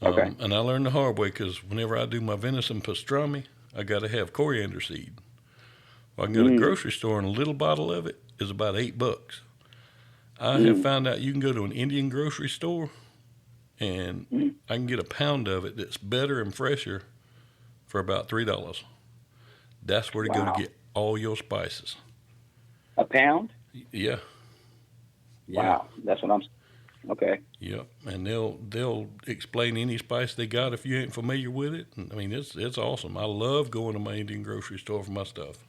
Okay. And I learned the hard way because whenever I do my venison pastrami, I got to have coriander seed. Well, I can go to the grocery store and a little bottle of it is about $8. I have found out you can go to an Indian grocery store and I can get a pound of it that's better and fresher for about $3. That's where to go to get all your spices. A pound? Yeah. Wow. That's what I'm. Okay. Yep, and they'll explain any spice they got if you ain't familiar with it. I mean, it's awesome. I love going to my Indian grocery store for my stuff.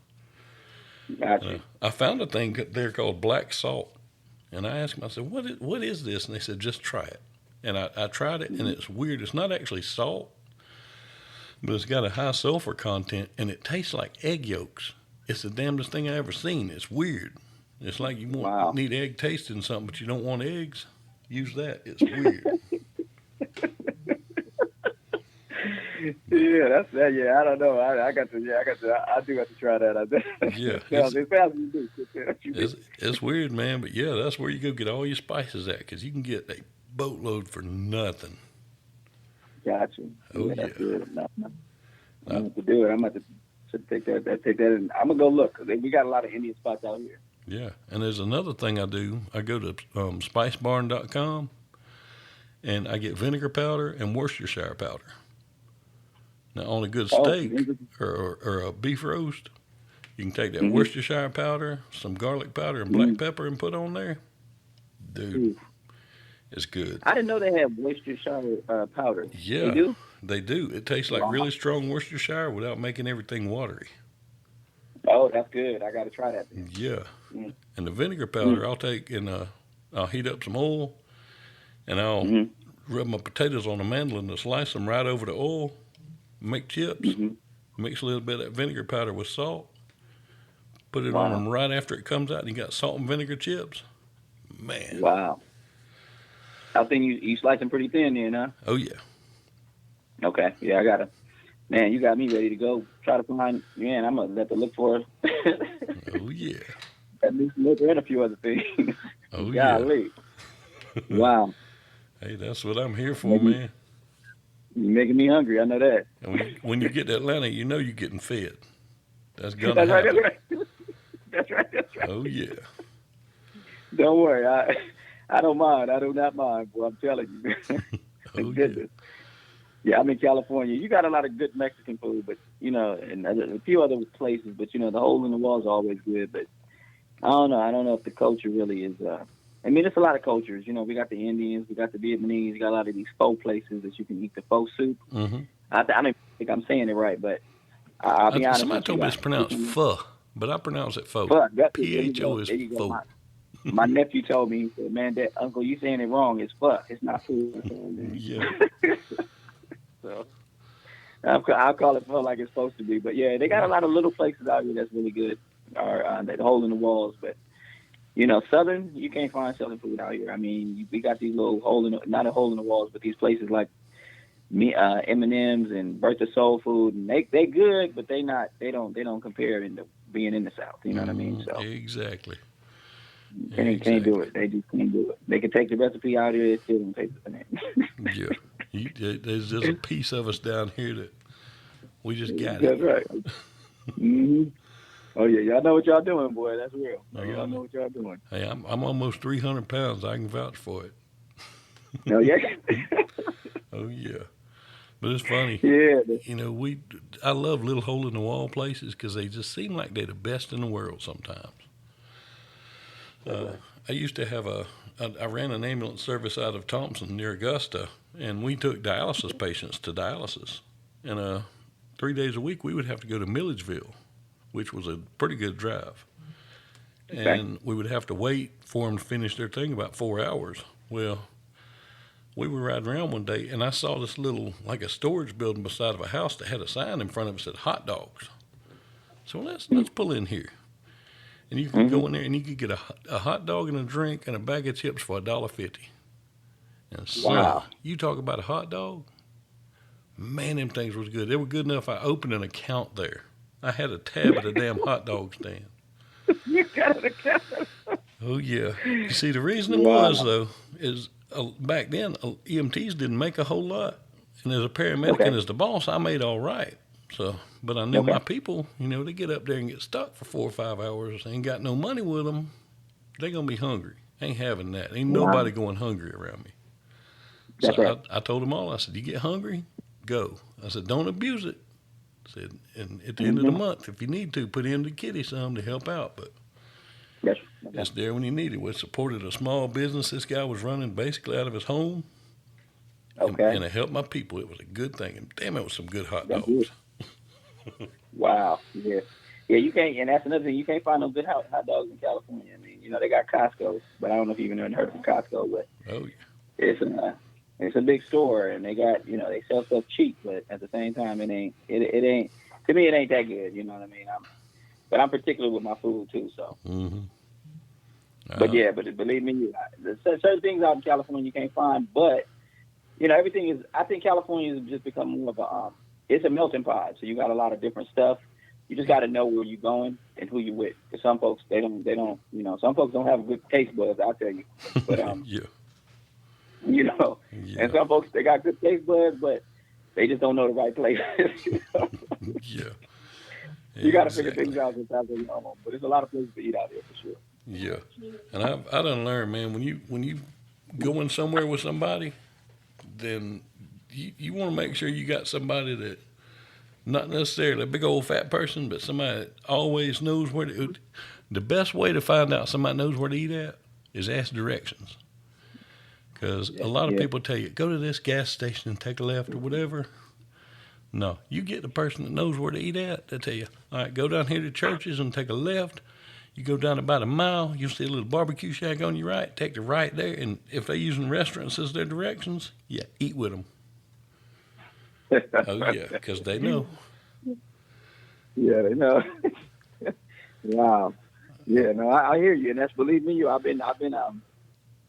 Gotcha. I found a thing there called black salt, and I asked them. I said, "What is this?" And they said, "Just try it." And I tried it, and it's weird. It's not actually salt, but it's got a high sulfur content, and it tastes like egg yolks. It's the damnedest thing I ever seen. It's weird. It's like you need egg taste in something, but you don't want eggs. Use that. It's weird. Yeah, that's that. Yeah, I don't know. I do have to try that. Yeah, it's weird, man. But yeah, that's where you go get all your spices at because you can get a boatload for nothing. Gotcha. Oh yeah. That's good. No. I'm going to do it. I'm going to take that. And I'm gonna go look. We got a lot of Indian spots out here. Yeah, and there's another thing I do. I go to spicebarn.com, and I get vinegar powder and Worcestershire powder. Now, on a good steak or a beef roast, you can take that Worcestershire powder, some garlic powder, and black pepper and put on there. Dude, it's good. I didn't know they had Worcestershire powder. Yeah, they do? They do. It tastes like really strong Worcestershire without making everything watery. Oh, that's good. I got to try that then. Yeah. And the vinegar powder, I'll take and I'll heat up some oil, and I'll rub my potatoes on a mandolin and slice them right over the oil, make chips, mix a little bit of that vinegar powder with salt, put it on them right after it comes out, and you got salt and vinegar chips. Man. Wow. I think you slice them pretty thin then, huh? Oh, yeah. Okay. Yeah, I got to. Man, you got me ready to go. Try to find. Man, I'm gonna have to look for. Oh yeah. At least liquor and a few other things. Oh Golly. Yeah. Wow. Hey, that's what I'm here for, man. You're making me hungry. I know that. And when you get to Atlanta, you know you're getting fed. That's gonna happen. That's right. Oh yeah. Don't worry. I don't mind. I do not mind. Boy, I'm telling you. Oh yeah. Yeah, I'm in California. You got a lot of good Mexican food, but and a few other places. But the hole in the wall is always good. But I don't know. I don't know if the culture really is. I mean, it's a lot of cultures. We got the Indians, we got the Vietnamese, we got a lot of these pho places that you can eat the pho soup. I don't think I'm saying it right, but I'll be honest. Somebody told me it's pronounced pho, but I pronounce it pho. P-H-O is pho. My nephew told me, he said, "Man, Uncle, you saying it wrong. It's pho. It's not food." Yeah. So I'll call it pho like it's supposed to be. But yeah, they got a lot of little places out here that's really good, or that hole in the walls. But Southern, you can't find Southern food out here. I mean, we got these little not a hole in the walls, but these places like M&M's and Bertha Soul Food, and they good, but they don't compare into being in the South. You know what I mean? So exactly. They can't do it. They just can't do it. They can take the recipe out here, it still don't taste the same. Yeah. There's just a piece of us down here that we just got That's right. Oh yeah, y'all know what y'all doing, boy. That's real. Y'all know what y'all doing. Hey, I'm almost 300 pounds. I can vouch for it. Oh yeah. Oh yeah. But it's funny. Yeah. I love little hole in the wall places because they just seem like they're the best in the world sometimes. I used to have I ran an ambulance service out of Thompson near Augusta, and we took dialysis patients to dialysis. And 3 days a week, we would have to go to Milledgeville, which was a pretty good drive. Okay. And we would have to wait for them to finish their thing about 4 hours. Well, we were riding around one day, and I saw this little, like a storage building beside of a house that had a sign in front of it that said hot dogs. So let's pull in here. And you could go in there and you could get a hot dog and a drink and a bag of chips for $1.50. And so, you talk about a hot dog? Man, them things was good. They were good enough I opened an account there. I had a tab at a damn hot dog stand. You got an account? Oh, yeah. You see, the reason it was, though, is back then, EMTs didn't make a whole lot. And as a paramedic and as the boss, I made all right. So, but I knew my people, they get up there and get stuck for 4 or 5 hours. Ain't got no money with them. They're going to be hungry. Ain't having that. Ain't nobody going hungry around me. That's So right. I told them all, I said, you get hungry, go. I said, don't abuse it. I said, and at the end of the month, if you need to, put in the kitty some to help out. But it's there when you need it. We supported a small business this guy was running basically out of his home. And it helped my people. It was a good thing. And damn, it was some good hot dogs. Wow. Yeah. Yeah, you can't, and that's another thing. You can't find no good hot dogs in California. I mean, they got Costco, but I don't know if you've even heard of Costco, but it's a big store, and they got, they sell stuff cheap, but at the same time, it ain't, to me, it ain't that good. You know what I mean? But I'm particular with my food too, so. But believe me, there's certain things out in California you can't find, but everything is. I think California has just become more of a. It's a melting pot, so you got a lot of different stuff. You just got to know where you're going and who you're with. Because some folks they don't. Some folks don't have good taste buds. I'll tell you. But and some folks they got good taste buds, but they just don't know the right places. You got to figure things out sometimes when you're home. But there's a lot of places to eat out here for sure. Yeah, and I done learned, man. When you going somewhere with somebody, then you want to make sure you got somebody that, not necessarily a big old fat person, but somebody that always knows where to. The best way to find out somebody knows where to eat at is ask directions. Because a lot of people tell you, go to this gas station and take a left or whatever. No, you get the person that knows where to eat at. They tell you, all right, go down here to Churches and take a left. You go down about a mile, you'll see a little barbecue shack on your right. Take the right there, and if they're using restaurants as their directions, eat with them. Oh yeah, because they know. Yeah, they know. Wow. Yeah, no, I hear you, and that's, believe me, I've been. I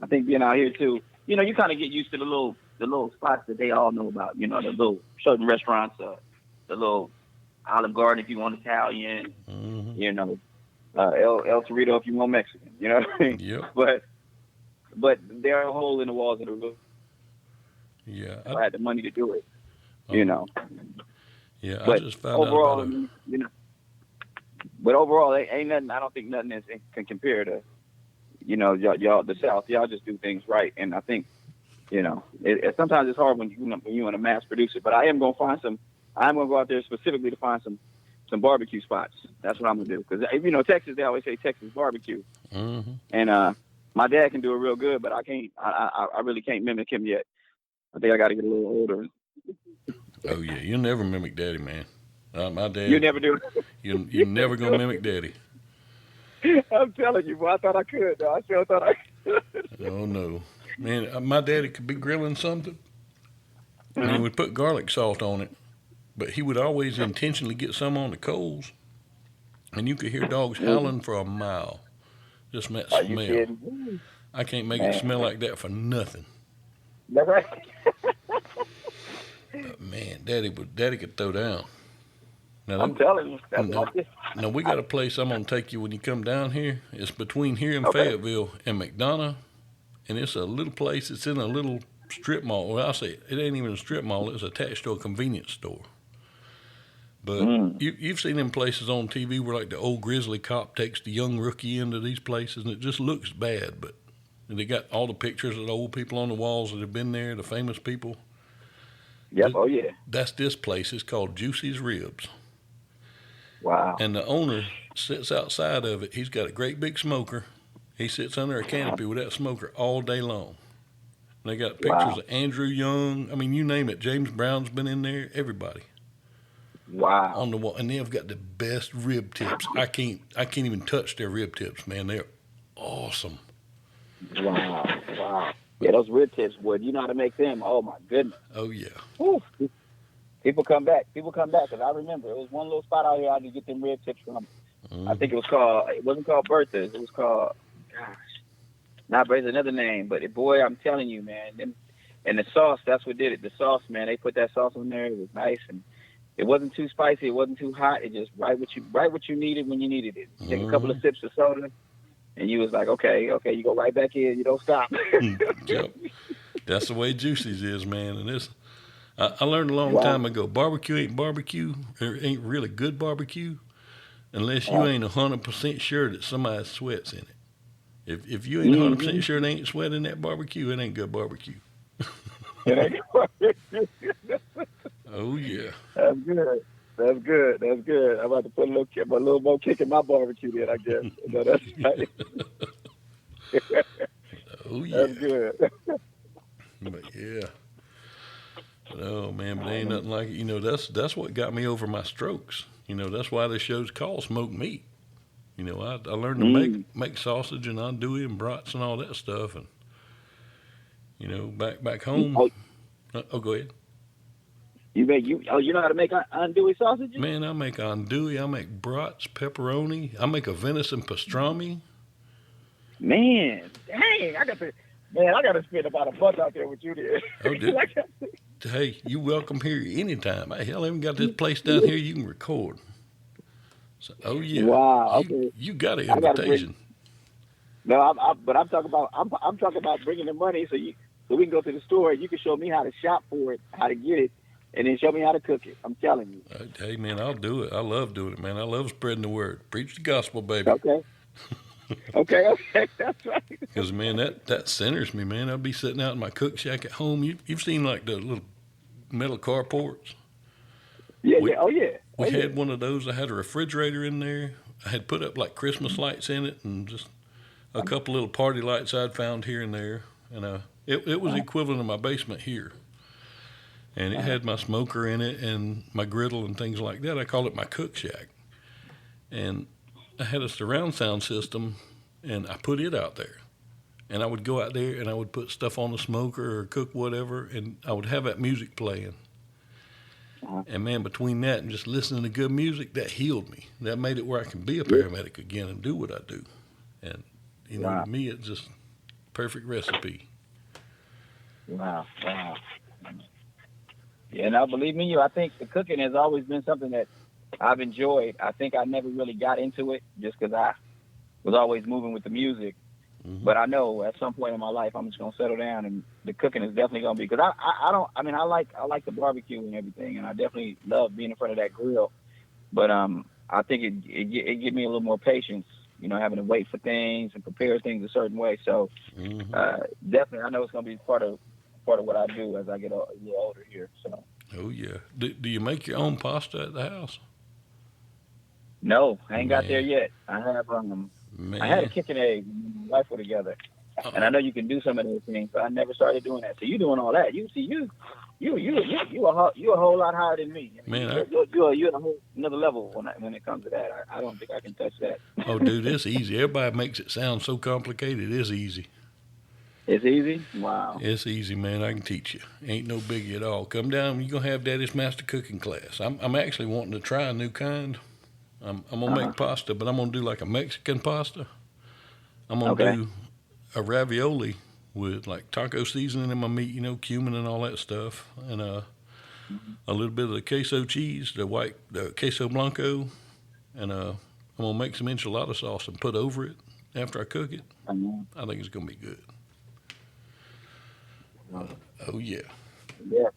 think being out here too. You kind of get used to the little spots that they all know about. The little certain restaurants, the little Olive Garden if you want Italian. El Torito if you want Mexican. You know what I mean? Yep. But there are a hole in the walls of the roof. Yeah. I had the money to do it. Yeah, but I just found overall, out about But overall, ain't nothing. I don't think nothing can compare to, y'all the South. Y'all just do things right, and I think, sometimes it's hard when you want to mass produce it. But I am gonna find some. I'm gonna go out there specifically to find some barbecue spots. That's what I'm gonna do, because Texas, they always say Texas barbecue, and my dad can do it real good, but I can't. I really can't mimic him yet. I think I got to get a little older. Oh yeah, you'll never mimic Daddy, man. My dad. You never do. You're never gonna mimic Daddy. I'm telling you, boy. I thought I could, though. I still thought I could. Oh no, man. My daddy could be grilling something, and he would put garlic salt on it, but he would always intentionally get some on the coals, and you could hear dogs howling for a mile. Just from that smell. You kidding? I can't make it smell like that for nothing. That's right. But man, Daddy could throw down. Now, I'm telling you. Now we got a place I'm gonna take you when you come down here. It's between here and Fayetteville and McDonough, and it's a little place. It's in a little strip mall. Well, I say it ain't even a strip mall. It's attached to a convenience store. But you've seen them places on TV where like the old grizzly cop takes the young rookie into these places, and it just looks bad. But they got all the pictures of the old people on the walls that have been there, the famous people. Yep. Oh yeah. That's this place. It's called Juicy's Ribs. Wow. And the owner sits outside of it. He's got a great big smoker. He sits under a canopy with that smoker all day long. And they got pictures of Andrew Young. I mean, you name it. James Brown's been in there. Everybody. Wow. On the wall. And they've got the best rib tips. I can't even touch their rib tips, man. They're awesome. Wow. Yeah, those rib tips, boy. You know how to make them. Oh, my goodness. Oh, yeah. Whew. People come back, because I remember it was one little spot out here I could get them rib tips from. I think it wasn't called Bertha's. It was called, not Bertha's, another name. But, boy, I'm telling you, man. And the sauce, that's what did it. The sauce, man, they put that sauce on there. It was nice, and it wasn't too spicy. It wasn't too hot. It just right what you needed when you needed it. You take a couple of sips of soda, and you was like, okay, you go right back in. You don't stop. Yep. That's the way Juicy's is, man. And I learned a long Wow. time ago, barbecue ain't barbecue, or ain't really good barbecue, unless you ain't 100% sure that somebody sweats in it. If you ain't 100% sure they ain't sweating that barbecue, it ain't good barbecue. Oh yeah. That's good. That's good. That's good. I'm about to put a little more kick in my barbecue then, I guess. No, that's right. Oh yeah. That's good. But yeah. But oh man, but there ain't nothing like it. You know, that's what got me over my strokes. You know, that's why this show's called Smoked Meat. You know, I learned to make sausage and andouille and brats and all that stuff, and you know, back home. Oh, Go ahead. you know how to make andouille sausages? Man, I make andouille, I make brats, pepperoni, I make a venison pastrami. Man, dang, I got to spend about $1 out there with you there. Oh, dude. Hey, you welcome here anytime. Hell, I even got this place down here you can record. So, oh yeah. Wow. Okay. You got an invitation. No, but I'm talking about I'm talking about bringing the money so we can go to the store and you can show me how to shop for it, how to get it, and then show me how to cook it. I'm telling you. Hey man, I'll do it. I love doing it, man. I love spreading the word. Preach the gospel, baby. Okay. Okay, that's right. Because man, that centers me, man. I'll be sitting out in my cook shack at home. You've seen like the little metal carports. Yeah. Oh yeah. We had one of those. I had a refrigerator in there. I had put up like Christmas lights in it and just a couple little party lights I'd found here and there. And it was equivalent of my basement here. And it had my smoker in it and my griddle and things like that. I called it my cook shack. And I had a surround sound system, and I put it out there. And I would go out there and I would put stuff on the smoker or cook whatever, and I would have that music playing. And man, between that and just listening to good music, that healed me. That made it where I can be a paramedic again and do what I do. And you know, to me, it's just perfect recipe. Wow. Yeah, now believe me, I think the cooking has always been something that I've enjoyed. I think I never really got into it just because I was always moving with the music. Mm-hmm. But I know at some point in my life I'm just gonna settle down, and the cooking is definitely gonna be because I like the barbecue and everything, and I definitely love being in front of that grill. But I think it give me a little more patience, you know, having to wait for things and prepare things a certain way. So definitely, I know it's gonna be part of what I do as I get a little older here. So. Oh yeah. Do you make your own pasta at the house? No, I ain't got there yet. I have I had a KitchenAid when my wife were together, and I know you can do some of those things, but I never started doing that. So you doing all that? You a whole lot higher than me. I mean, man, you're at a whole another level when it comes to that. I don't think I can touch that. Oh, dude, it's easy. Everybody makes it sound so complicated. It's easy. It's easy? Wow. It's easy, man. I can teach you. Ain't no biggie at all. Come down. You're going to have Daddy's Master Cooking class. I'm actually wanting to try a new kind. I'm going to make pasta, but I'm going to do like a Mexican pasta. I'm going to do a ravioli with like taco seasoning in my meat, you know, cumin and all that stuff. And a little bit of the queso cheese, the queso blanco. And I'm going to make some enchilada sauce and put over it after I cook it. I think it's going to be good. Oh yeah. Yeah.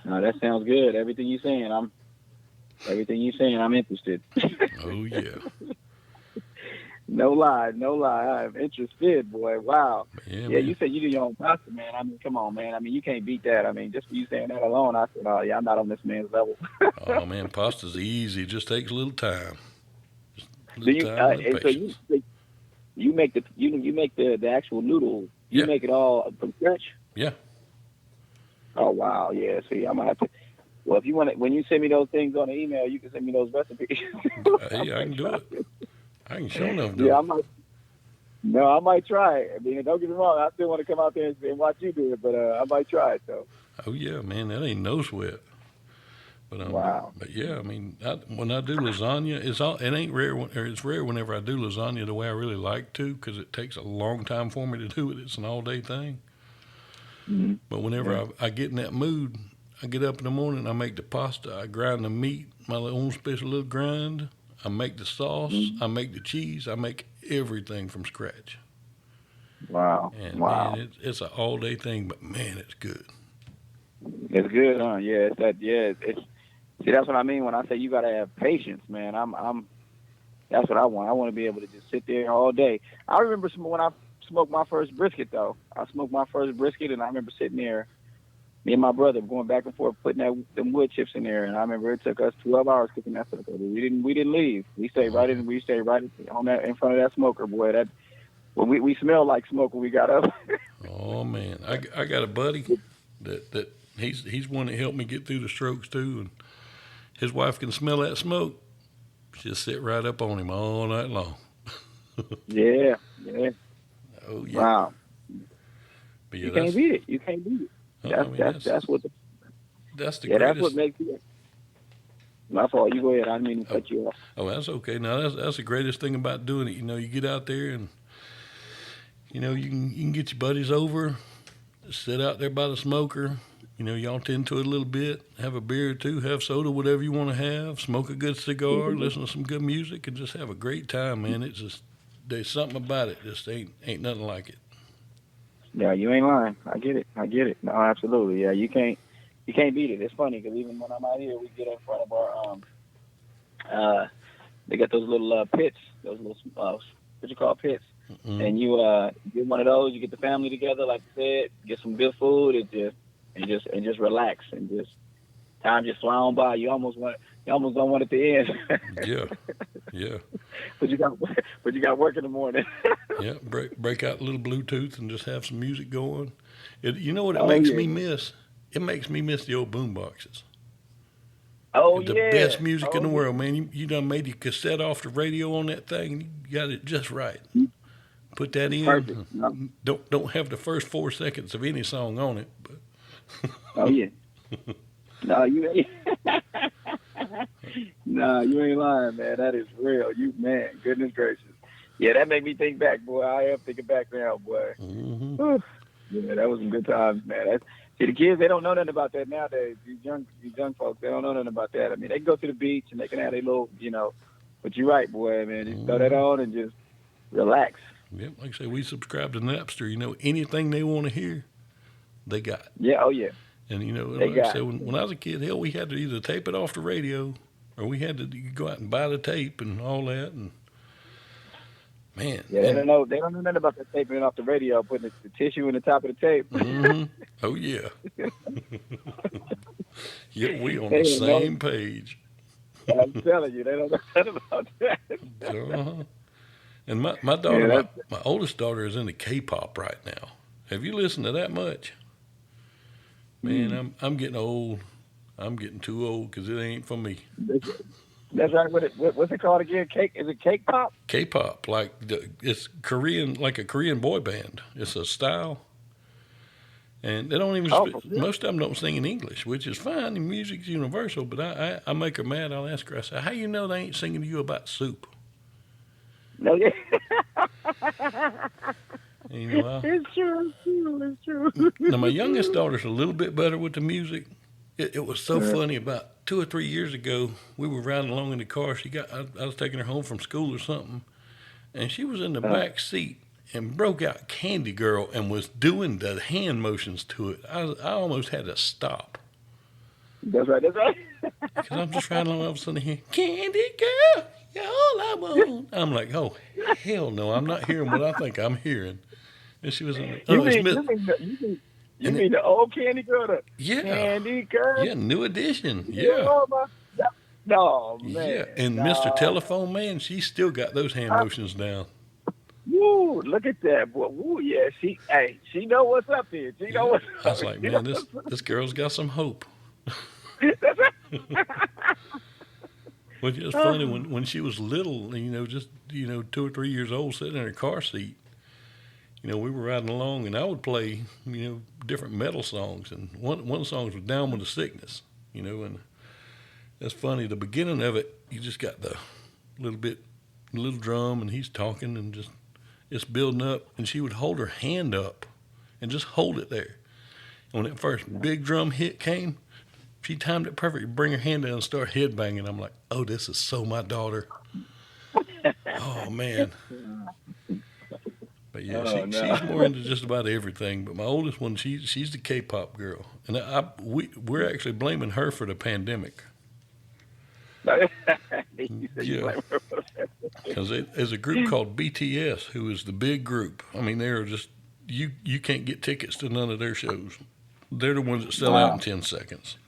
No, that sounds good. Everything you're saying, I'm interested. Oh yeah. No lie. I'm interested, boy. Wow. Yeah, you said you do your own pasta, man. I mean, come on, man. I mean, you can't beat that. I mean, just for you saying that alone, I said, oh yeah, I'm not on this man's level. Oh man, pasta's easy. It just takes a little time. So you make the actual noodle. You make it all from scratch? Yeah. Oh wow, yeah. See, I'm gonna have to. Well, if you want to, when you send me those things on the email, you can send me those recipes. Hey, I can do it. I can show enough do it. I might try it. I mean, don't get me wrong. I still want to come out there and watch you do it, but I might try it though. Oh yeah, man, that ain't no sweat. But wow. But yeah, I mean, when I do lasagna, it's rare whenever I do lasagna the way I really like to, because it takes a long time for me to do it. It's an all-day thing. Mm-hmm. But whenever I get in that mood, I get up in the morning, I make the pasta, I grind the meat, my own special little grind. I make the sauce, I make the cheese, I make everything from scratch. Wow. And man, it's an all-day thing, but man, it's good. It's good, huh? Yeah, it's that. Yeah, it's see. That's what I mean when I say you gotta have patience, man. That's what I want. I want to be able to just sit there all day. I remember when I smoked my first brisket, though. I smoked my first brisket, and I remember sitting there, me and my brother going back and forth, putting them wood chips in there. And I remember it took us 12 hours cooking that sucker. We didn't leave. We stayed right on that in front of that smoker, boy. That we smelled like smoke when we got up. Oh man, I got a buddy that he's one that helped me get through the strokes too, and his wife can smell that smoke. She'll sit right up on him all night long. Yeah. Oh yeah. Wow. But yeah, You can't beat it. You can't beat it. That's what. That's the Yeah, greatest. that's what makes it. My fault. You go ahead. I didn't mean to cut you off. Oh, that's okay. Now that's the greatest thing about doing it. You get out there and you can get your buddies over, sit out there by the smoker. Y'all tend to it a little bit, have a beer or two, have soda, whatever you want to have, smoke a good cigar, listen to some good music, and just have a great time, man. It's just there's something about it. Just ain't nothing like it. Yeah, you ain't lying. I get it. No, absolutely. Yeah, you can't beat it. It's funny because even when I'm out here, we get in front of our they got those little pits, those little what you call pits, and you get one of those. You get the family together, like you said, get some good food, and just relax, and just time just fly on by. You almost don't want it to end. Yeah. But you got work in the morning. Yeah, break out a little Bluetooth and just have some music going. You know what it makes me miss? It makes me miss the old boom boxes. Oh, the best music in the world, man. You done made your cassette off the radio on that thing, and you got it just right. Put that in. Perfect. No. Don't have the first 4 seconds of any song on it. But oh yeah. No, you ain't. No, you ain't lying, man. That is real. Man, goodness gracious. Yeah, that made me think back, boy. I am thinking back now, boy. Mm-hmm. Yeah, that was some good times, man. See, the kids, they don't know nothing about that nowadays. These young folks, they don't know nothing about that. I mean, they can go to the beach and they can have their little, But you're right, boy, man. Just throw that on and just relax. Yep, like I say, we subscribe to Napster. Anything they want to hear, they got. Yeah, oh yeah. And like I said, when I was a kid, hell, we had to either tape it off the radio, or we had to go out and buy the tape and all that. And man, yeah, they don't know nothing about that taping it off the radio, putting the tissue in the top of the tape. Mm-hmm. Oh yeah. Yeah, we on the same page. I'm telling you, they don't know nothing about that. Uh-huh. And my daughter, my oldest daughter, is into K-pop right now. Have you listened to that much? Man, I'm getting old. I'm getting too old because it ain't for me. That's right. What's it called again? Is it cake pop? K-pop, it's Korean, like a Korean boy band. It's a style, and they don't even. Most of them don't sing in English, which is fine. The music's universal, but I make her mad. I'll ask her. I say, "How you know they ain't singing to you about soup?" No, yeah. It's true. Now, my youngest daughter's a little bit better with the music. It was so funny. About 2 or 3 years ago, we were riding along in the car. I was taking her home from school or something, and she was in the back seat and broke out Candy Girl and was doing the hand motions to it. I almost had to stop. That's right. Because I'm just riding along, all of a sudden here, Candy Girl, you're all I want. I'm like, oh, hell no, I'm not hearing what I think I'm hearing. And she was in You mean the old Candy Girl? Candy Girl? Yeah, new edition. Yeah. No, man. Yeah, and Mr. Telephone Man, she still got those hand motions down. Woo, look at that, boy. Woo, yeah. She know what's up here. She know what's up. I was like, man, this girl's got some hope. Well, it's funny, when she was little, just 2 or 3 years old, sitting in her car seat, we were riding along, and I would play, different metal songs, and one song was Down with the Sickness, and that's funny. The beginning of it, you just got the little drum, and he's talking, and just it's building up, and she would hold her hand up and just hold it there. And when that first big drum hit came, she timed it perfect. Bring her hand down and start headbanging. I'm like, oh, this is so my daughter. Oh man. But yeah, Oh no. she's more into just about everything. But my oldest one, she's the K-pop girl, and we're actually blaming her for the pandemic. You said you Yeah, blame her for that. because there's a group called BTS, who is the big group. I mean, they're just you can't get tickets to none of their shows. They're the ones that sell out in Wow. 10 seconds.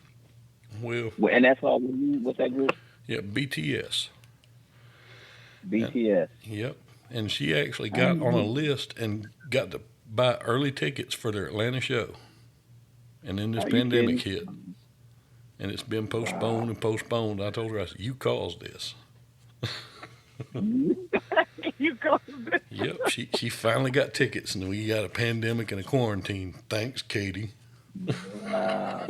Well, And that's all. What's that group? yeah, BTS. And, BTS. yep. And she actually I got ain't on a know. list and got to buy early tickets for their Atlanta show. And then this Are you pandemic kidding? hit, and it's been postponed Wow. and postponed. I told her, I said, "You caused this." You go. Yep. She finally got tickets, and we got a pandemic and a quarantine. Thanks, Katie. Wow.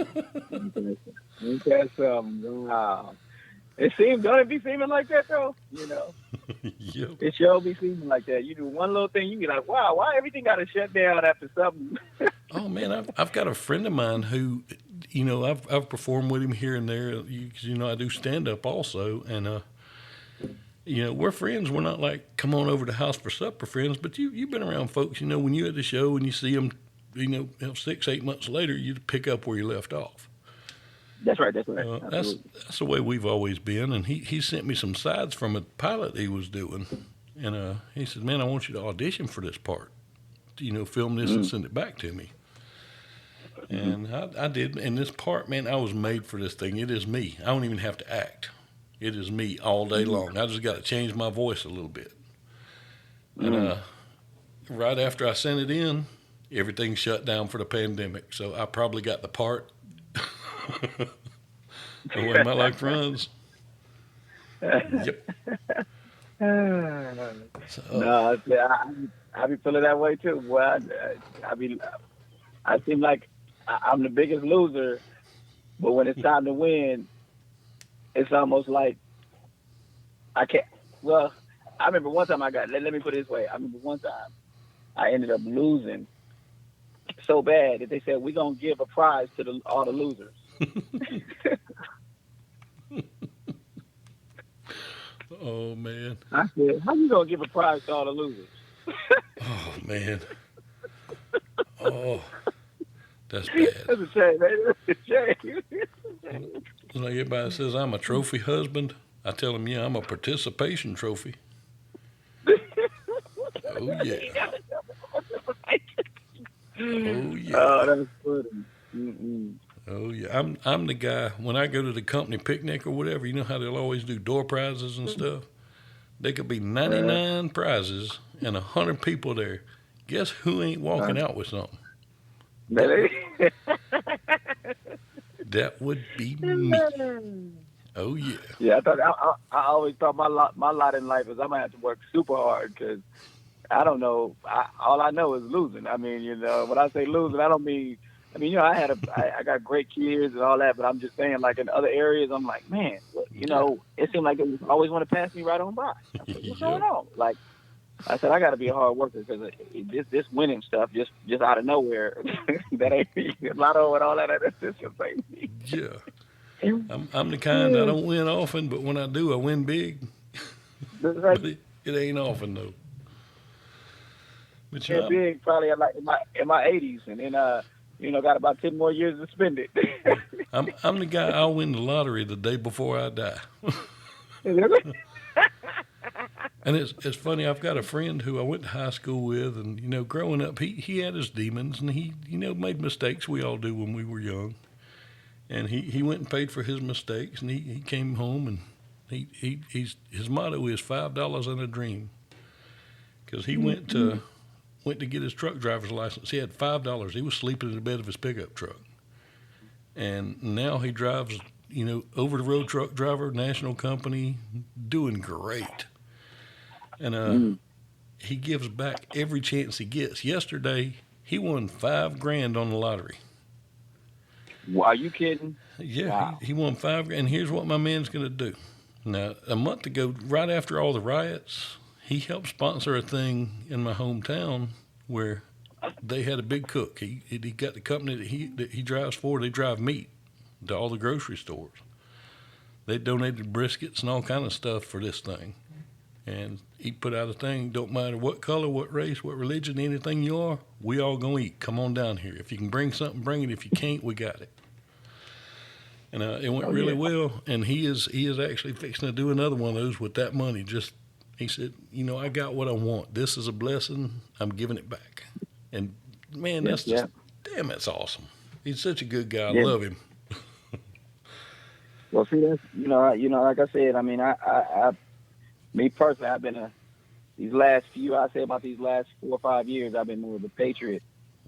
Ain't that something? Wow. Don't it be seeming like that though? Yep. It sure be seeming like that. You do one little thing, you be like, wow, why everything got to shut down after something? Oh man, I've got a friend of mine who, I've performed with him here and there. Because I do stand up also, and we're friends. We're not like come on over to the house for supper friends, but you've been around folks. When you're at the show and you see them, 6-8 months later, you pick up where you left off. That's right. That's right. That's Absolutely. that's the way we've always been. And he sent me some sides from a pilot he was doing, and he said, "Man, I want you to audition for this part. Film this and send it back to me." Mm-hmm. And I did. And this part, man, I was made for this thing. It is me. I don't even have to act. It is me all day long. I just got to change my voice a little bit. And right after I sent it in, everything shut down for the pandemic. So I probably got the part. The way my life runs. Yep. So, No, I be feeling that way too. Well, I seem like I'm the biggest loser, but when it's time to win, it's almost like I can't. Well, I remember one time let me put it this way. I remember one time I ended up losing so bad that they said we're gonna give a prize to all the losers. oh man. I said, how you gonna give a prize to all the losers? Oh man. Oh, that's bad. That's a shame, man. That's a shame. Like everybody says, I'm a trophy husband. I tell them, yeah, I'm a participation trophy. Oh yeah. Oh yeah. Oh, that's funny. Mm-mm. Oh yeah. I'm the guy when I go to the company picnic or whatever. You know how they'll always do door prizes and stuff. There could be 99 prizes and 100 people there. Guess who ain't walking out with something? That would be me. Oh yeah. Yeah, I always thought my lot in life is I'm gonna have to work super hard because I don't know. All I know is losing. I mean, when I say losing, I don't mean. I mean, I got great kids and all that, but I'm just saying, like in other areas, I'm like, man, it seemed like they always want to pass me right on by. I said, what's going on? Like, I said, I got to be a hard worker because this winning stuff just out of nowhere, that ain't me. Lotto and all that, that's just ain't me. Yeah. I'm the kind I don't win often, but when I do, I win big. That's right. But it ain't often though. But Big probably like in my 80s, and then got about 10 more years to spend it. I'm the guy. I'll win the lottery the day before I die. And it's funny. I've got a friend who I went to high school with, and growing up, he had his demons, and he made mistakes. We all do when we were young. And he went and paid for his mistakes, and he came home, and his motto is $5 and a dream, because he went to get his truck driver's license. He had $5. He was sleeping in the bed of his pickup truck, and now he drives over the road truck driver, national company, doing great, and he gives back every chance he gets. Yesterday he won $5,000 on the lottery. Are you kidding? Yeah, wow. he won $5,000. And here's what my man's going to do. Now, a month ago, right after all the riots, he helped sponsor a thing in my hometown where they had a big cook. He got the company that he drives for. They drive meat to all the grocery stores. They donated briskets and all kind of stuff for this thing. And he put out a thing, don't matter what color, what race, what religion, anything you are, we all gonna eat. Come on down here. If you can bring something, bring it. If you can't, we got it. And it went really well. And he is actually fixing to do another one of those with that money. Just, he said, I got what I want. This is a blessing. I'm giving it back. And man, that's just, damn, that's awesome. He's such a good guy. I love him. Well, see, that's, like I said, I mean, I me personally, I've been these last 4 or 5 years, I've been more of a patriot,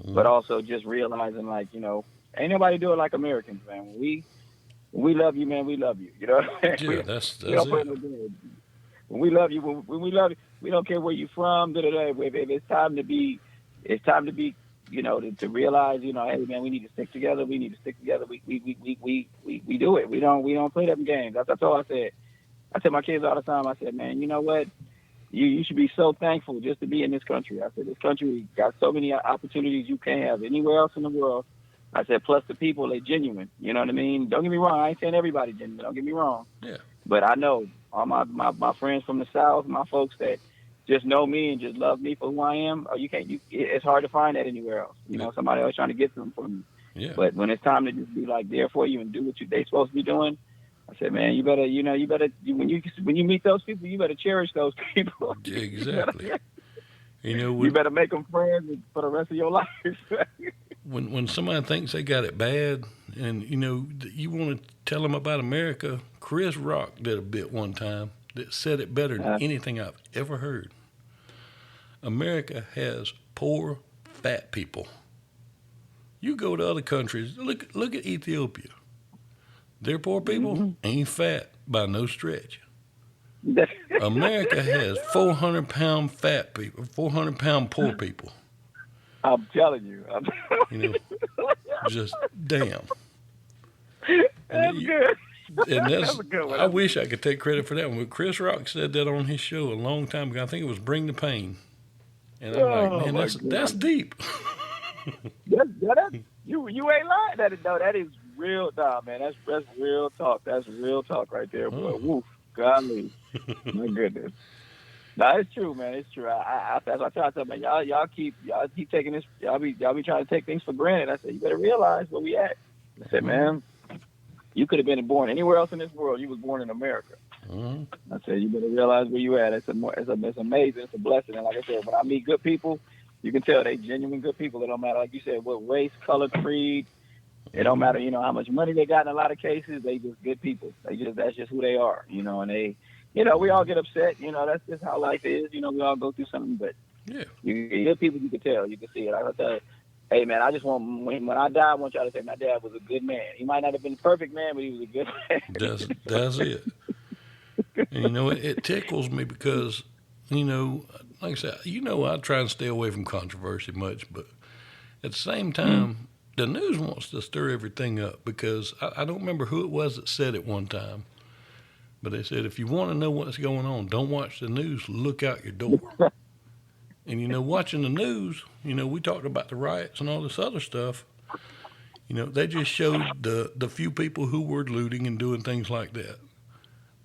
but also just realizing, like, ain't nobody do it like Americans, man. When we love you, man, we love you. You know? Yeah, that's it. When we love you, when we love you, we don't care where you're from. If it's time to be, to realize, hey, man, we need to stick together. We need to stick together. We do it. We don't play them games. That's all I said. I tell my kids all the time, I said, man, you know what? You should be so thankful just to be in this country. I said, this country got so many opportunities you can't have anywhere else in the world. I said, plus the people, they're genuine. You know what I mean? Don't get me wrong. I ain't saying everybody genuine. Don't get me wrong. Yeah. But I know all my friends from the South, my folks that just know me and just love me for who I am. It's hard to find that anywhere else. Somebody else trying to get them from you. Yeah. But when it's time to just be like there for you and do what they supposed to be doing, I said, man, you better when you meet those people, you better cherish those people. Exactly. You better make them friends for the rest of your life. when somebody thinks they got it bad, and you want to tell them about America, Chris Rock did a bit one time that said it better than anything I've ever heard. America has poor, fat people. You go to other countries, look at Ethiopia. Their poor people ain't fat by no stretch. America has 400-pound fat people, 400-pound poor people. I'm telling you. Just damn. That's good. And that's a good one. I wish I could take credit for that one. But Chris Rock said that on his show a long time ago. I think it was Bring the Pain. And I'm like, man, that's deep. You ain't lying. That is real, man. That's real talk. That's real talk right there, boy. Woof, golly, my goodness. No, it's true, man. It's true. That's what I try to tell man. Y'all keep taking this. Y'all be trying to take things for granted. I said, you better realize where we at. I said, man, you could have been born anywhere else in this world. You was born in America. I said, you better realize where you at. It's amazing. It's a blessing. And like I said, when I meet good people, you can tell they genuine good people. It don't matter, like you said, what race, color, creed. It don't matter, how much money they got in a lot of cases. They just good people. That's just who they are, and they, we all get upset. That's just how life is. We all go through something, but good people, you can tell, you can see it. I tell you, hey man, I just want, when I die, I want y'all to say my dad was a good man. He might not have been a perfect man, but he was a good man. That's it. And, it tickles me because, like I said, I try and stay away from controversy much, but at the same time, the news wants to stir everything up because I don't remember who it was that said it one time, but they said, if you want to know what's going on, don't watch the news, look out your door. And, watching the news, we talked about the riots and all this other stuff. They just showed the few people who were looting and doing things like that.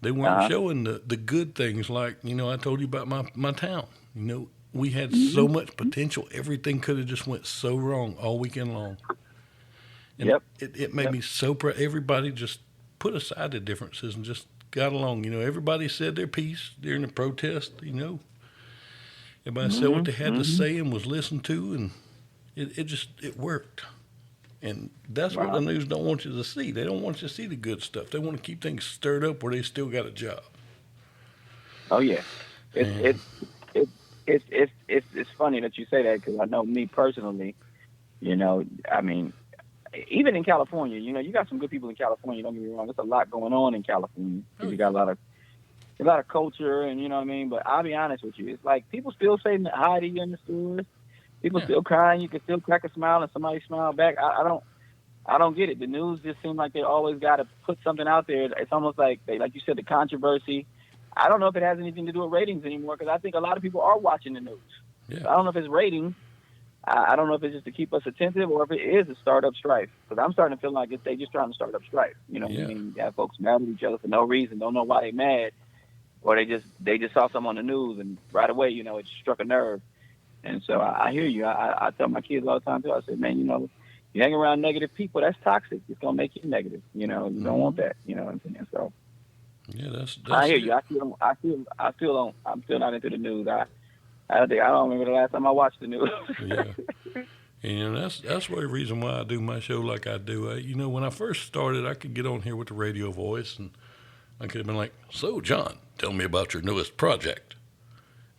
They weren't showing the good things like, I told you about my town. We had so much potential. Everything could have just went so wrong all weekend long. And it made me so proud. Everybody just put aside the differences and just got along. Everybody said their piece during the protest, Everybody said what they had to say and was listened to, and it worked. And that's what the news don't want you to see. They don't want you to see the good stuff. They want to keep things stirred up where they still got a job. Oh yeah, it's funny that you say that because I know me personally. I mean, even in California, you got some good people in California. Don't get me wrong. There's a lot going on in California. You got a lot of culture, and you know what I mean. But I'll be honest with you, it's like people still saying hi to you in the stores. People still crying. You can still crack a smile and somebody smile back. I don't get it. The news just seems like they always got to put something out there. It's almost like like you said, the controversy. I don't know if it has anything to do with ratings anymore because I think a lot of people are watching the news. Yeah. So I don't know if it's ratings. I don't know if it's just to keep us attentive or if it is a start up strife. Because I'm starting to feel like they just trying to start up strife. I mean, you have folks mad at each other for no reason, don't know why they mad. or they just saw something on the news and right away, it struck a nerve. And so I hear you. I tell my kids all the time too. I say, man, you hang around negative people, that's toxic. It's gonna make you negative. You don't want that. You know what I'm saying? So yeah, that's I hear it. you. I'm still not into the news. I don't remember the last time I watched the news. Yeah. And that's the reason why I do my show like I do. When I first started, I could get on here with the radio voice, and I could have been like, "So, John, tell me about your newest project,"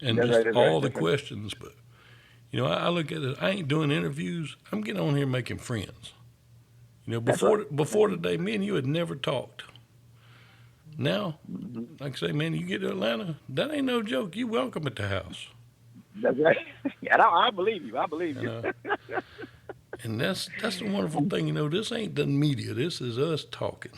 and That's just right. That's all right. the That's right. questions. But I look at it. I ain't doing interviews. I'm getting on here making friends. That's right. Before today, me and you had never talked. Now, Mm-hmm. like I say, man, you get to Atlanta, that ain't no joke. You welcome at the house. That's right. And I believe you. I believe And you. and that's the wonderful thing. This ain't the media. This is us talking.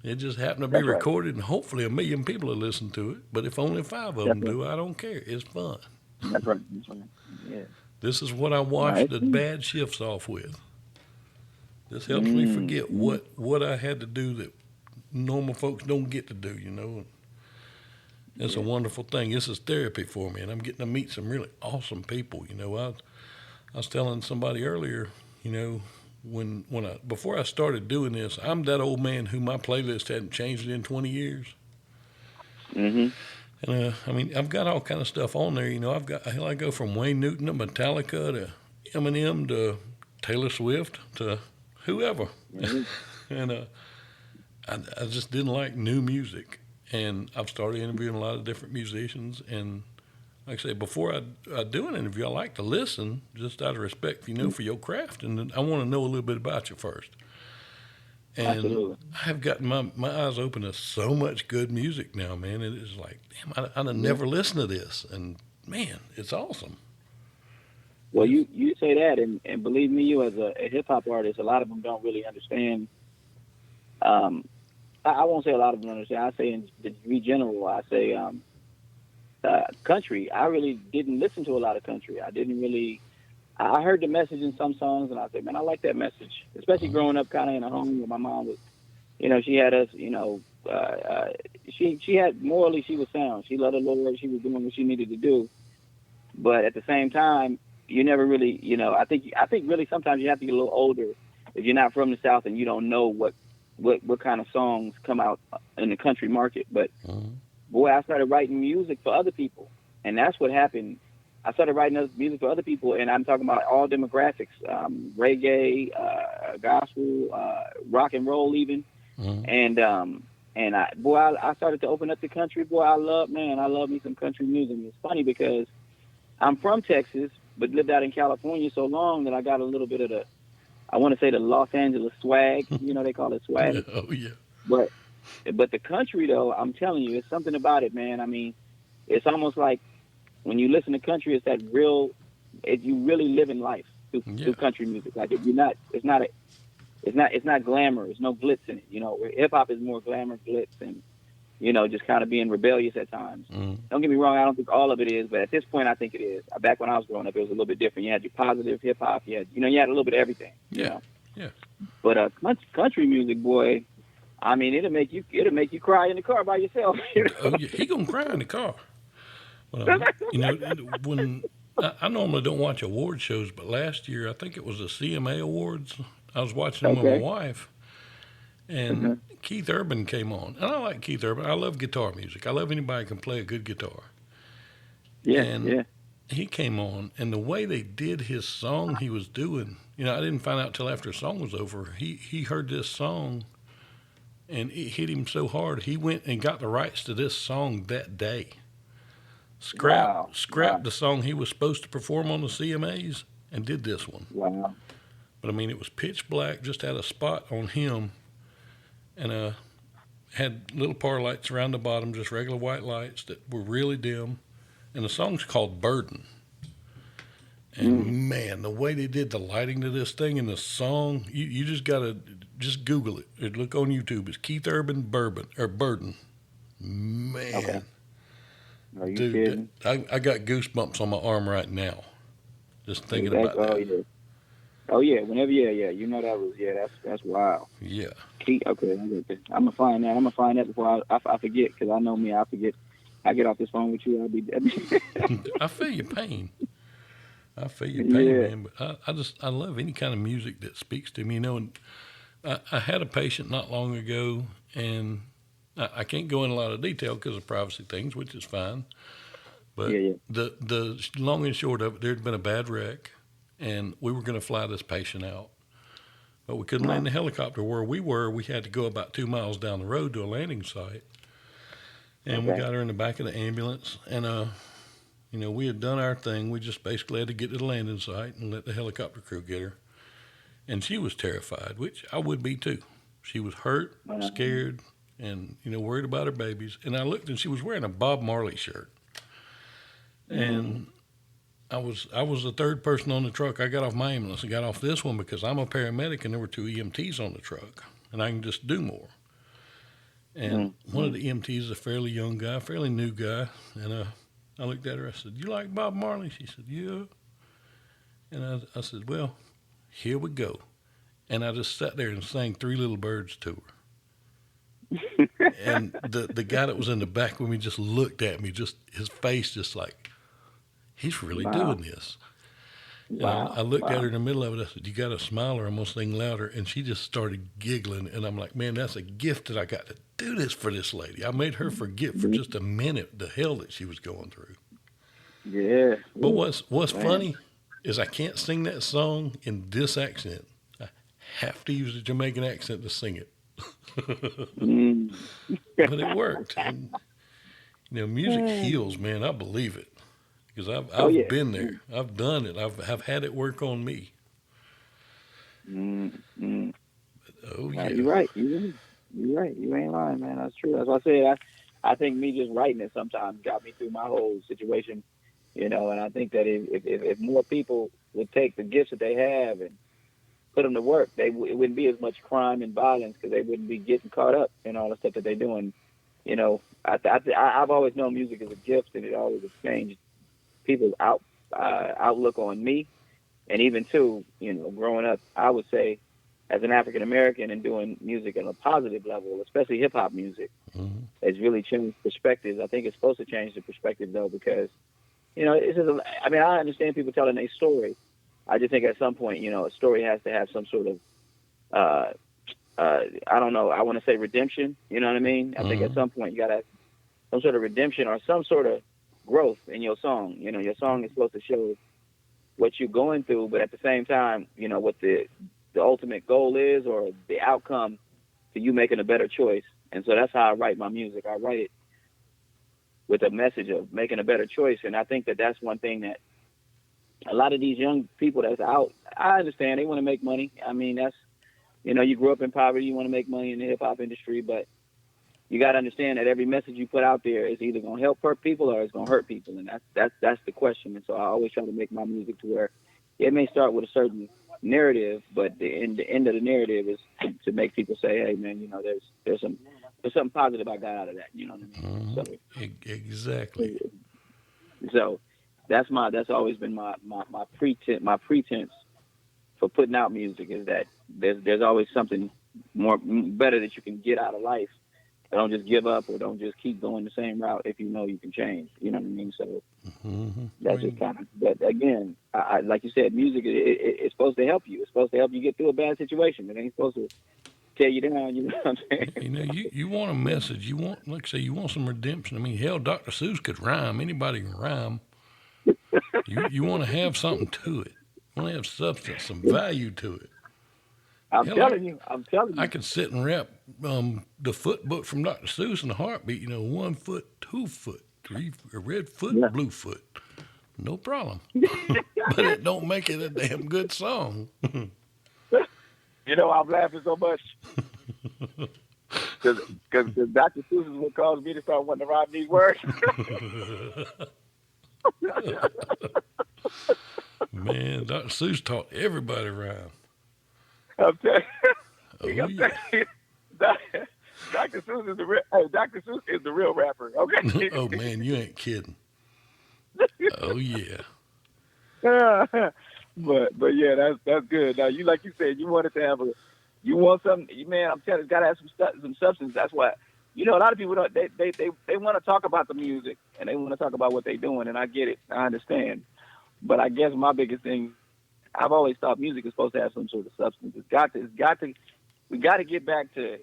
It just happened to be That's right. recorded, and hopefully 1 million people will listen to it. But if only 5 of That's them right. do, I don't care. It's fun. That's right. That's right. Yeah. This is what I wash Nice. the bad shifts off with. This helps me forget Mm. what I had to do that normal folks don't get to do. It's a Yeah. wonderful thing. This is therapy for me, and I'm getting to meet some really awesome people. I was telling somebody earlier, before I started doing this, I'm that old man who my playlist hadn't changed in 20 years. Mhm. And I've got all kind of stuff on there. I go from Wayne Newton to Metallica to Eminem to Taylor Swift to whoever. Mhm. And I just didn't like new music. And I've started interviewing a lot of different musicians. And like I say, before I do an interview, I like to listen just out of respect, for your craft. And I want to know a little bit about you first. And Absolutely. I have gotten my eyes open to so much good music now, man. It is like, damn, I'd Yeah. never listened to this. And man, it's awesome. Well, It's, you say that, and believe me, you as a hip hop artist, a lot of them don't really understand. Um, I won't say a lot of them understand. I say in the general, I say country. I really didn't listen to a lot of country. I didn't really. I heard the message in some songs, and I said, man, I like that message. Especially growing up kind of in a home where my mom was, she had us, she had morally, she was sound. She loved the Lord. She was doing what she needed to do. But at the same time, you never really, I think really sometimes you have to get a little older if you're not from the South and you don't know what kind of songs come out in the country market. But boy, I started writing music for other people, and that's what happened. I started writing music for other people, and I'm talking about all demographics: reggae, gospel, rock and roll, even. And I started to open up the country. Boy, I love me some country music. It's funny because I'm from Texas, but lived out in California so long that I got a little bit of I want to say the Los Angeles swag. They call it swag. oh, yeah. But the country, though, I'm telling you, it's something about it, man. I mean, it's almost like when you listen to country, it's that real. You really live in life through country music. Like if you're not, it's not glamour. There's no glitz in it. Hip hop is more glamour, glitz, and just kind of being rebellious at times. Don't get me wrong, I don't think all of it is, but at this point, I think it is. Back when I was growing up, it was a little bit different. You had your positive hip hop, you had a little bit of everything. Yeah. But country music, boy, I mean, it'll make you cry in the car by yourself. Oh, yeah. He gonna cry in the car. Well, when I normally don't watch award shows, but last year I think it was the CMA Awards. I was watching them with my wife, and Keith Urban came on, and I like Keith Urban. I love guitar music. I love anybody who can play a good guitar. Yeah. He came on, and the way they did his song he was doing, I didn't find out till after the song was over. He heard this song, and it hit him so hard, he went and got the rights to this song that day. Scrapped the song he was supposed to perform on the CMAs and did this one. Wow. But it was pitch black, just had a spot on him, and had little par lights around the bottom, just regular white lights that were really dim. And the song's called Burden. And man, the way they did the lighting to this thing in the song, you just gotta just Google it. Or look on YouTube. It's Keith Urban Burden. Man. Okay. Are you Dude, kidding? I got goosebumps on my arm right now, just thinking about that. Yeah. Oh yeah. Whenever, yeah. That was that's wild. Yeah. Okay. I'm gonna find that. Before I forget, because I know me, I forget. I get off this phone with you, I'll be dead. I feel your pain. I feel your pain, Yeah. man. But I love any kind of music that speaks to me. You know, and I had a patient not long ago, and I can't go in a lot of detail because of privacy things, which is fine. But Yeah. the long and short of it, there had been a bad wreck, and we were going to fly this patient out. But we couldn't land the helicopter where we were. We had to go about 2 miles down the road to a landing site. And we Okay. got her in the back of the ambulance. And, you know, we had done our thing. We just basically had to get to the landing site and let the helicopter crew get her. And she was terrified, which I would be too. She was hurt, scared, and, you know, worried about her babies. And I looked and she was wearing a Bob Marley shirt. And I was the third person on the truck. I got off my ambulance and got off this one because I'm a paramedic and there were 2 EMTs on the truck and I can just do more. And one of the EMTs is a fairly young guy, fairly new guy. And I looked at her. I said, "You like Bob Marley?" She said, "Yeah." And I said, "Well, here we go." And I just sat there and sang Three Little Birds to her. And the guy that was in the back with me just looked at me, just his face just like, he's really doing this. And I looked at her in the middle of it. I said, "You got to smile or I'm going to sing louder." And she just started giggling. And I'm like, man, that's a gift that I got to do this for this lady. I made her forget for just a minute the hell that she was going through. Yeah. But what's funny is I can't sing that song in this accent. I have to use a Jamaican accent to sing it. But it worked. And, you know, music heals, man. I believe it. Because I've been there. I've done it. I've had it work on me. Oh, yeah. You're right. You're right. You ain't lying, man. That's true. That's what I said. I think me just writing it sometimes got me through my whole situation, you know. And I think that if more people would take the gifts that they have and put them to work, it wouldn't be as much crime and violence because they wouldn't be getting caught up in all the stuff that they're doing. You know, I've always known music as a gift, and it always has changed people's outlook on me. And even too, you know, growing up, I would say, as an African American and doing music on a positive level, especially hip hop music, it's really changed perspectives. I think it's supposed to change the perspective though, because, you know, I understand people telling a story. I just think at some point, you know, a story has to have some sort of, I don't know, I want to say redemption. You know what I mean? I think at some point you got to have some sort of redemption or some sort of growth in your song. You know, your song is supposed to show what you're going through, but at the same time, you know, what the ultimate goal is or the outcome to you making a better choice. And so that's how I write my music. I write it with a message of making a better choice. And I think that that's one thing that a lot of these young people that's out, I understand they want to make money. I mean, that's, you know, you grew up in poverty, you want to make money in the hip hop industry, but you got to understand that every message you put out there is either going to help hurt people or it's going to hurt people. And that's the question. And so I always try to make my music to where it may start with a certain narrative, but the end of the narrative is to make people say, "Hey, man, you know, there's something positive I got out of that." You know what I mean? So, exactly. So that's always been my pretense for putting out music is that there's always something better that you can get out of life. Don't just give up or don't just keep going the same route if you know you can change. You know what I mean? So that's just kind of. But again, I like you said, music it's supposed to help you. It's supposed to help you get through a bad situation. It ain't supposed to tear you down. You know what I'm saying? You know, you want a message. You want, like I say, you want some redemption. I mean, hell, Dr. Seuss could rhyme. Anybody can rhyme. You want to have something to it. You want to have substance, some value to it. I'm telling you. I could sit and rap the foot book from Dr. Seuss in a heartbeat. You know, 1 foot, 2 foot, 3, a red foot, blue foot. No problem. But it don't make it a damn good song. You know, I'm laughing so much because Dr. Seuss is what caused me to start wanting to rhyme these words. Man, Dr. Seuss taught everybody rhyme. I'm telling you. Dr. Seuss is Dr. Seuss is the real rapper. Okay. Oh man, you ain't kidding. Oh yeah. But yeah, that's good. Now you like you said, you wanted to have you want something, man. I'm telling you, it's got to have some substance. That's why a lot of people don't, they want to talk about the music and they want to talk about what they're doing, and I get it, I understand. But I guess my biggest thing, I've always thought music is supposed to have some sort of substance. We got to get back to,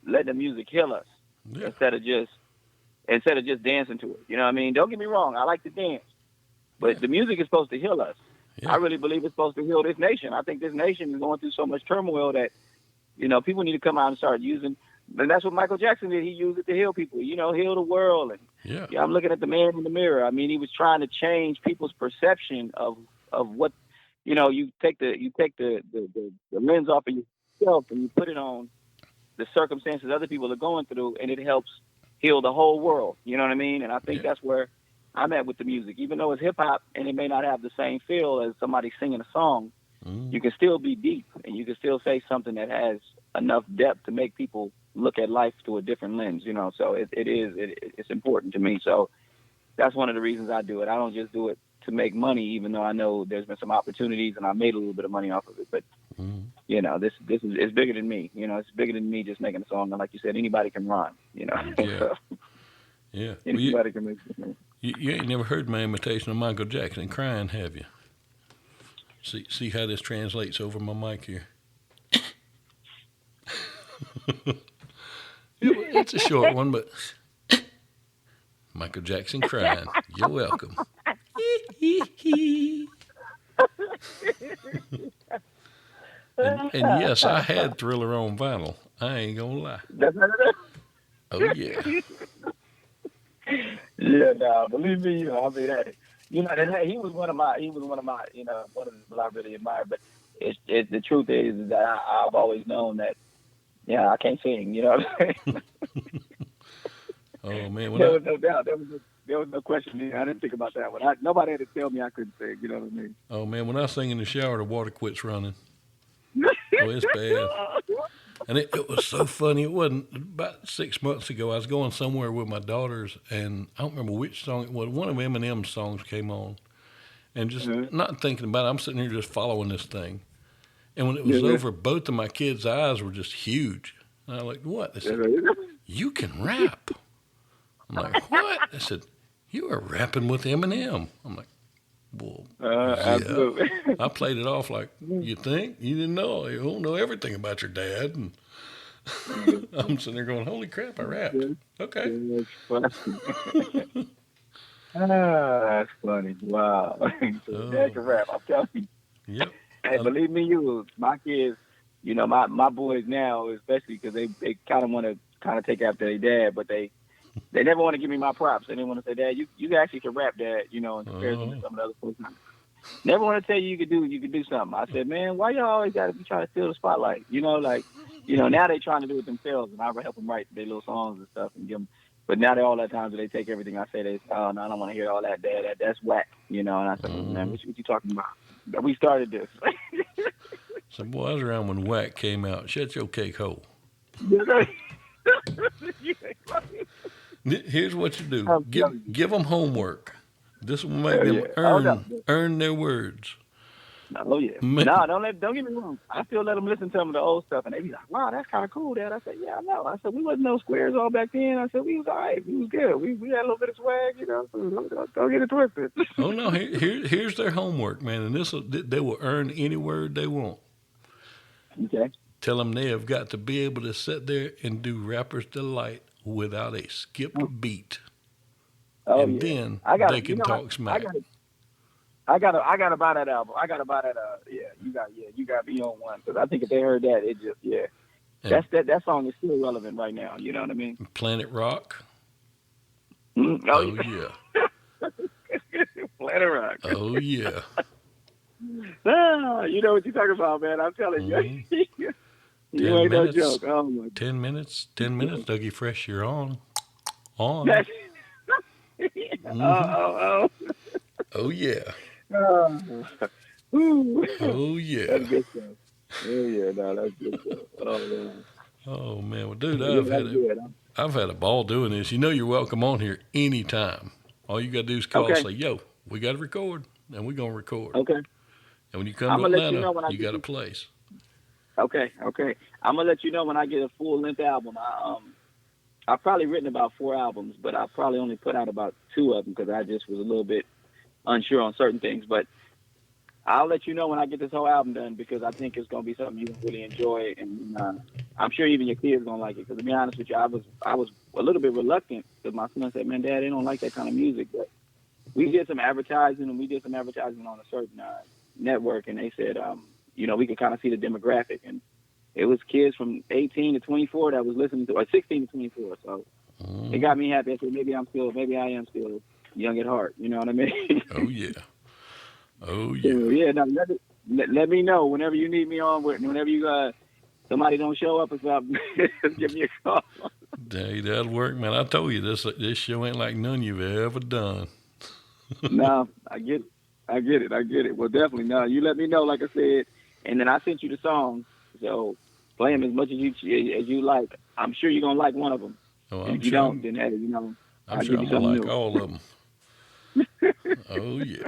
letting the music heal us instead of just dancing to it. You know what I mean? Don't get me wrong, I like to dance, but the music is supposed to heal us. Yeah. I really believe it's supposed to heal this nation. I think this nation is going through so much turmoil that, people need to come out and start using. And that's what Michael Jackson did. He used it to heal people, heal the world. And I'm looking at the man in the mirror. I mean, he was trying to change people's perception of what, you take the lens off of yourself and you put it on the circumstances other people are going through, and it helps heal the whole world. You know what I mean? And I think that's where I'm at with the music. Even though it's hip hop and it may not have the same feel as somebody singing a song, you can still be deep and you can still say something that has enough depth to make people look at life through a different lens. So it's important to me. So that's one of the reasons I do it. I don't just do it to make money, even though I know there's been some opportunities and I made a little bit of money off of it. But this is it's bigger than me. It's bigger than me just making a song. And like you said, anybody can rhyme. Yeah. Anybody can make it. You ain't never heard my imitation of Michael Jackson crying, have you? See how this translates over my mic here. It's a short one, but Michael Jackson crying. You're welcome. and yes, I had Thriller on vinyl. I ain't gonna lie. Oh yeah. Yeah, no, believe me, I mean that. He was one of my, one of the people I really admire. But the truth is that I've always known that, I can't sing. You know what I'm saying? Oh man, there was no doubt. There was no question. I didn't think about that one. Nobody had to tell me I couldn't sing. You know what I mean? Oh man, when I sing in the shower, the water quits running. Oh, it's bad. And it was so funny. It wasn't about 6 months ago. I was going somewhere with my daughters, and I don't remember which song it was. One of Eminem's songs came on, and just not thinking about it, I'm sitting here just following this thing. And when it was over, both of my kids' eyes were just huge. And I was like, "What?" They said, "You can rap." I'm like, "What?" They said, "You are rapping with Eminem." I'm like, "Well, absolutely." I played it off like, "You think? You didn't know? You don't know everything about your dad." And I'm sitting there going, "Holy crap, I rapped." Okay. That's funny. Wow. Dad can rap, I'm telling you. Yep. Hey, believe me, my kids, my boys now, especially because they kind of want to take after their dad, but they never want to give me my props. They didn't want to say, "Dad, you actually can rap, Dad," in comparison to some of the other folks. Never want to tell you you could do something. I said, "Man, why y'all always got to be trying to steal the spotlight?" Now they trying to do it themselves, and I help them write their little songs and stuff and give them. But now they're all that times where they take everything I say. They say, "Oh no, I don't want to hear all that, Dad. That's whack." And I said, "Man, what you talking about? We started this." So, boy, I was around when whack came out. Shut your cake hole. Here's what you do. Give them homework. This will make them earn their words. Oh yeah. Don't get me wrong. I still let them listen to some of the old stuff, and they be like, "Wow, that's kind of cool, Dad." I said, "Yeah, I know." I said, "We wasn't no squares all back then." I said, "We was all right. We was good. We had a little bit of swag, So don't get it twisted." Oh no, here's their homework, man, and they will earn any word they want. Okay. Tell them they have got to be able to sit there and do Rapper's Delight without a skipped beat. Oh, and then they can talk smack. I gotta buy that album. I gotta buy that. You got me on one, because I think if they heard that, it just that song is still relevant right now. You know what I mean? Planet Rock. Oh yeah. Planet Rock. Oh yeah. You know what you're talking about, man. I'm telling you. You ain't no joke. Oh my. 10 minutes, Dougie Fresh, you're on. Oh yeah. Oh yeah. That's good stuff. Oh yeah, no, that's good stuff. Oh man. Oh man, well, dude, I've had a ball doing this. You're welcome on here anytime. All you gotta do is call and say, "Yo, we gotta record," and we're gonna record. Okay. And when you come to Atlanta, you got a place. Okay. I'm gonna let you know when I get a full length album. I've probably written about 4 albums, but I probably only put out about 2 of them because I just was a little bit unsure on certain things. But I'll let you know when I get this whole album done because I think it's gonna be something you can really enjoy, and I'm sure even your kids gonna like it. Because to be honest with you, I was a little bit reluctant because my son said, "Man, Dad, they don't like that kind of music." But we did some advertising, and we did some advertising on a certain network, and they said, we could kind of see the demographic, and it was kids from 18 to 24 that was listening to, or 16 to 24. So it got me happy. I said, maybe I am still young at heart. You know what I mean? Oh yeah. Oh So, yeah. yeah. No, let me know whenever you need me on. Whenever you somebody don't show up or something, just give me a call. Hey, that'll work, man. I told you this show ain't like none you've ever done. No, I get it. I get it. Well, definitely. No, you let me know, like I said, and then I sent you the songs. So play them as much as you like. I'm sure you're gonna like one of them. Oh, And I'm if you sure. don't, then hey, I'm I'll sure give I'm you gonna something like new. all of them. Oh yeah.